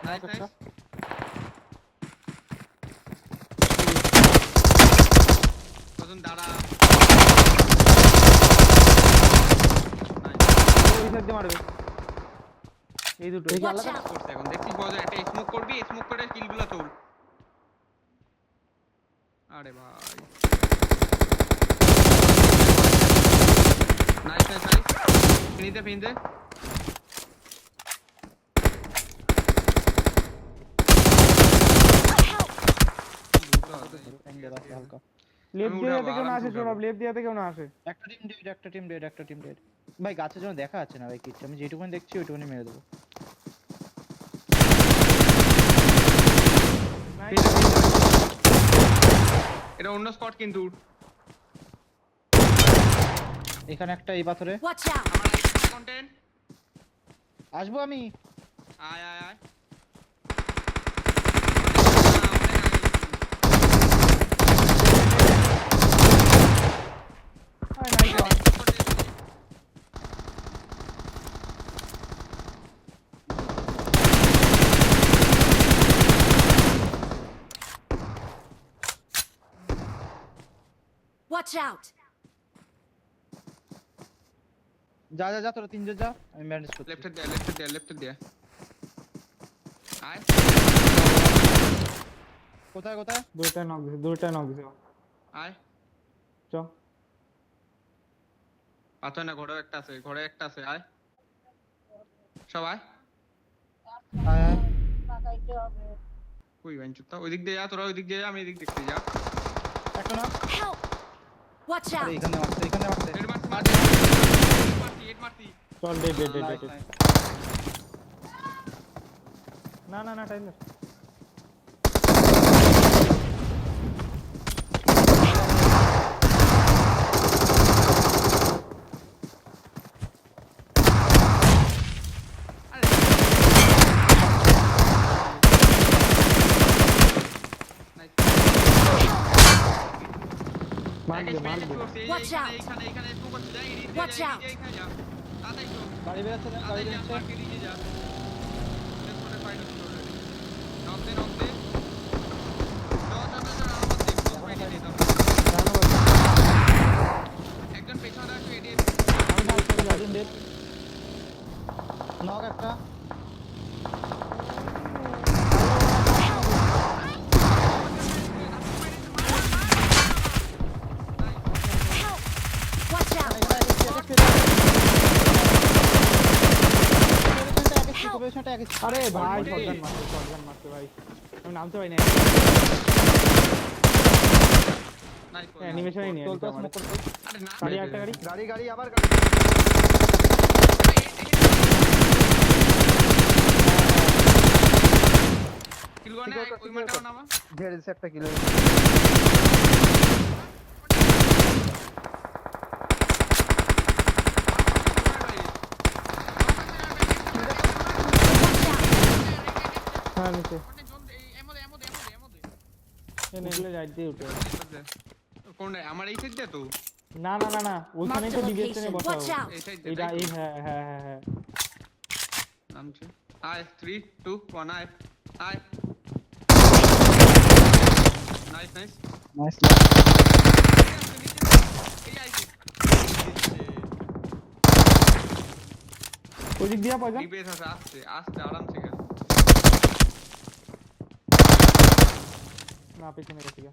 Nice nice কজন দাঁড়া ওই সাইড দিয়ে মারবে এই দুটো এই আলাদা করতে এখন দেখছিস বড় একটা স্মোক করবি স্মোক করে কিলগুলো তোল আরে ভাই নাইস নাইস নাইস ফিনিতে ফিনিতে হালকা লেফট দিয়ে কেউ না আসে সৌরভ লেফট দিয়ে কেউ না আসে একটা টিম ডেড ভাই গাছের জন্য দেখা যাচ্ছে না ভাই কিচ্ছু আমি যেটুকুনি দেখছি ওইটুকুনি মেরে দেবো এটা অন্য স্পট কিন্তু এখানে একটা এই পাথরে Watch out! আমার একটা কন্টেন্ট আসবো আমি আয় আয় আয় Watch out! যা যা যা তোরা তিনজন যা আমি ম্যানেজ করছি লেফট দে আয় কোথায় কোথায় দুইটা নক দিছে আয় চ পাথর না ঘরে একটা আছে আয় সবাই আয় আয় কই বাঞ্চুতা ওই দিক দিয়ে যা তোরা ওই দিক দিয়ে যা আমি এই দিক দেখতে যা একটা না Help! Watch আরে out! এখানে মারছে হেড মারতি মারতি চল ডে Nice, nice. না Tyler Watch out! Watch out! গাড়ি বেরোচ্ছে না গাড়ি বেরোচ্ছে একজন পেছনে আসবে এডি নক একটা Help! Watch out! আরে ভাই শটগান মারতে ভাই আমি নামতে পারি না অ্যানিমেশনই নেই চলতো স্মোক করতে গাড়ি একটা গাড়ি গাড়ি আবার গাড়ি ঝেড়ে দিছে একটা কিলো হ্যাঁ নিচে এনে যাই দিয়ে উঠে কোনটা আমার এই সাইড দিয়ে তো না ওইখানেই তো ডিভিয়েশনে বসা Watch out! এই সাইড এইটা এই হ্যাঁ নামছে আয় 3 2 1 আয় আয় নাইস নাইস নাইস ওই দিক দিয়া পয়সা ডিবেস আছে আস্তে আস্তে আরামসে গেল না পেছনে গেছি গা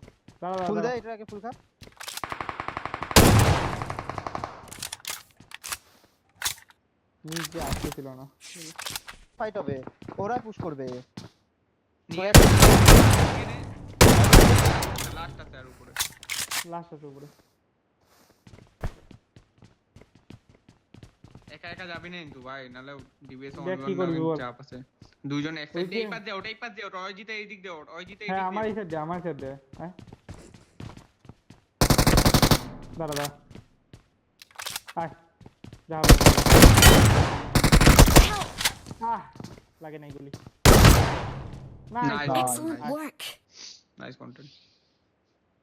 ফুল দাঁড়া দে এটা আগে ফুল খা নিচে আসতেছিল না ফাইট হবে ওরা পুশ করবে লাস্ট আছে আর উপরে লাস্ট আছে উপরে একা একা যাবি না কিন্তু ভাই নালে ডিবিএস দেখ কি করবি বল। চাপ আছে দুইজন এক সাইড ওই যে- এই পাশ দিয়ে ওটাই পাশ দিয়ে ওটা অজিতে এই দিক দিয়ে ওটা অজিতে এই হ্যাঁ দিক আমার দিয়ে এই সাইড দে হ্যাঁ দাঁড়া আয় যা লাগে নাই গুলি Nice. Excellent work! Nice content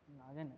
না জানি